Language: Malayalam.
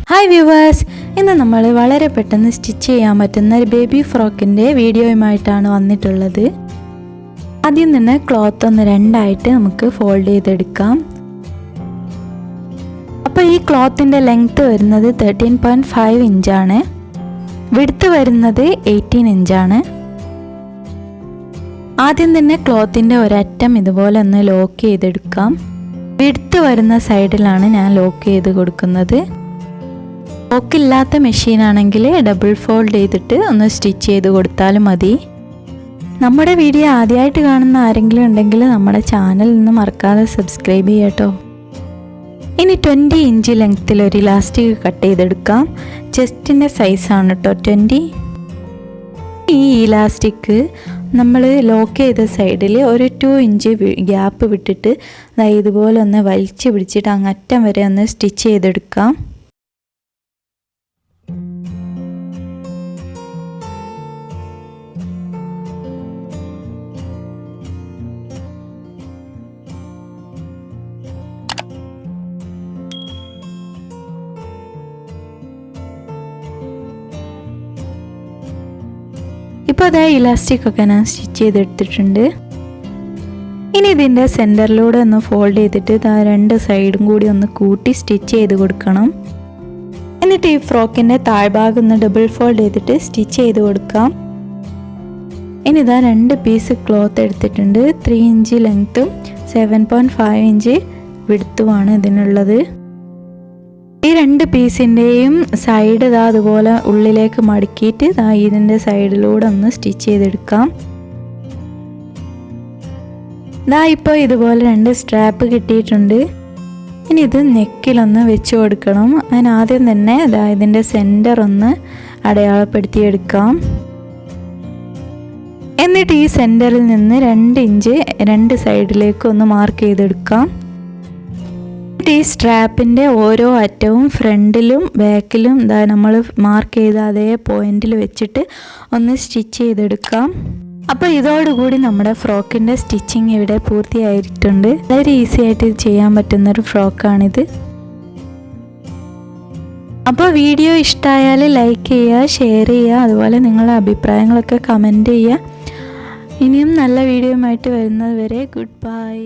ഹായ് വ്യൂവേഴ്സ്, ഇന്ന് നമ്മൾ വളരെ പെട്ടെന്ന് സ്റ്റിച്ച് ചെയ്യാൻ പറ്റുന്ന ഒരു ബേബി ഫ്രോക്കിൻ്റെ വീഡിയോയുമായിട്ടാണ് വന്നിട്ടുള്ളത്. ആദ്യം തന്നെ ക്ലോത്ത് ഒന്ന് രണ്ടായിട്ട് നമുക്ക് ഫോൾഡ് ചെയ്തെടുക്കാം. അപ്പോൾ ഈ ക്ലോത്തിൻ്റെ ലെങ്ത്ത് വരുന്നത് 13.5 ഇഞ്ചാണ്. വിഡ്ത്ത് വരുന്നത് 18 ഇഞ്ചാണ്. ആദ്യം തന്നെ ക്ലോത്തിൻ്റെ ഒരറ്റം ഇതുപോലെ ഒന്ന് ലോക്ക് ചെയ്തെടുക്കാം. വിഡ്ത്ത് വരുന്ന സൈഡിലാണ് ഞാൻ ലോക്ക് ചെയ്ത് കൊടുക്കുന്നത്. ലോക്കില്ലാത്ത മെഷീനാണെങ്കിൽ ഡബിൾ ഫോൾഡ് ചെയ്തിട്ട് ഒന്ന് സ്റ്റിച്ച് ചെയ്ത് കൊടുത്താലും മതി. നമ്മുടെ വീഡിയോ ആദ്യമായിട്ട് കാണുന്ന ആരെങ്കിലും ഉണ്ടെങ്കിൽ നമ്മുടെ ചാനൽ നിന്ന് മറക്കാതെ സബ്സ്ക്രൈബ് ചെയ്യാട്ടോ. ഇനി 20 ഇഞ്ച് ലെങ്ത്തിൽ ഒരു ഇലാസ്റ്റിക് കട്ട് ചെയ്തെടുക്കാം. ചെസ്റ്റിൻ്റെ സൈസാണ് കേട്ടോ 20. ഈ ഇലാസ്റ്റിക് നമ്മൾ ലോക്ക് ചെയ്ത സൈഡിൽ ഒരു 2 ഇഞ്ച് ഗ്യാപ്പ് വിട്ടിട്ട് ഇതുപോലെ ഒന്ന് വലിച്ചു പിടിച്ചിട്ട് അങ്ങറ്റം വരെ ഒന്ന് സ്റ്റിച്ച് ചെയ്തെടുക്കാം. ഇപ്പോൾ അതേ ഇലാസ്റ്റിക്കൊക്കെ ഞാൻ സ്റ്റിച്ച് ചെയ്തെടുത്തിട്ടുണ്ട്. ഇനി ഇതിൻ്റെ സെൻറ്ററിലൂടെ ഒന്ന് ഫോൾഡ് ചെയ്തിട്ട് രണ്ട് സൈഡും കൂടി ഒന്ന് കൂട്ടി സ്റ്റിച്ച് ചെയ്ത് കൊടുക്കണം. എന്നിട്ട് ഈ ഫ്രോക്കിൻ്റെ താഴ്ഭാഗം ഒന്ന് ഡബിൾ ഫോൾഡ് ചെയ്തിട്ട് സ്റ്റിച്ച് ചെയ്ത് കൊടുക്കാം. ഇനി ഇതാ 2 പീസ് ക്ലോത്ത് എടുത്തിട്ടുണ്ട്. 3 ഇഞ്ച് ലെങ്ത്തും 7.5 ഇഞ്ച് വിഡ്ത്തുമാണ് ഇതിനുള്ളത്. ഈ 2 പീസിൻ്റെയും സൈഡ് അതുപോലെ ഉള്ളിലേക്ക് മടക്കിയിട്ട് ഇതിൻ്റെ സൈഡിലൂടെ ഒന്ന് സ്റ്റിച്ച് ചെയ്തെടുക്കാം. ഇപ്പോൾ ഇതുപോലെ 2 സ്ട്രാപ്പ് കിട്ടിയിട്ടുണ്ട്. ഇനി ഇത് നെക്കിലൊന്ന് വെച്ച് കൊടുക്കണം. അതിനാദ്യം തന്നെ ഇതിൻ്റെ സെൻറ്റർ ഒന്ന് അടയാളപ്പെടുത്തിയെടുക്കാം. എന്നിട്ട് ഈ സെൻറ്ററിൽ നിന്ന് 2 ഇഞ്ച് 2 സൈഡിലേക്ക് ഒന്ന് മാർക്ക് ചെയ്തെടുക്കാം. ഈ സ്ട്രാപ്പിൻ്റെ ഓരോ അറ്റവും ഫ്രണ്ടിലും ബാക്കിലും നമ്മൾ മാർക്ക് ചെയ്ത അതേ പോയിന്റിൽ വെച്ചിട്ട് ഒന്ന് സ്റ്റിച്ച് ചെയ്തെടുക്കാം. അപ്പോൾ ഇതോടുകൂടി നമ്മുടെ ഫ്രോക്കിൻ്റെ സ്റ്റിച്ചിങ് ഇവിടെ പൂർത്തിയായിട്ടുണ്ട്. വളരെ ഈസി ആയിട്ട് ചെയ്യാൻ പറ്റുന്നൊരു ഫ്രോക്കാണിത്. അപ്പോൾ വീഡിയോ ഇഷ്ടമായാൽ ലൈക്ക് ചെയ്യുക, ഷെയർ ചെയ്യുക, അതുപോലെ നിങ്ങളുടെ അഭിപ്രായങ്ങളൊക്കെ കമൻറ്റ് ചെയ്യുക. ഇനിയും നല്ല വീഡിയോയുമായിട്ട് വരുന്നത് വരെ ഗുഡ് ബൈ.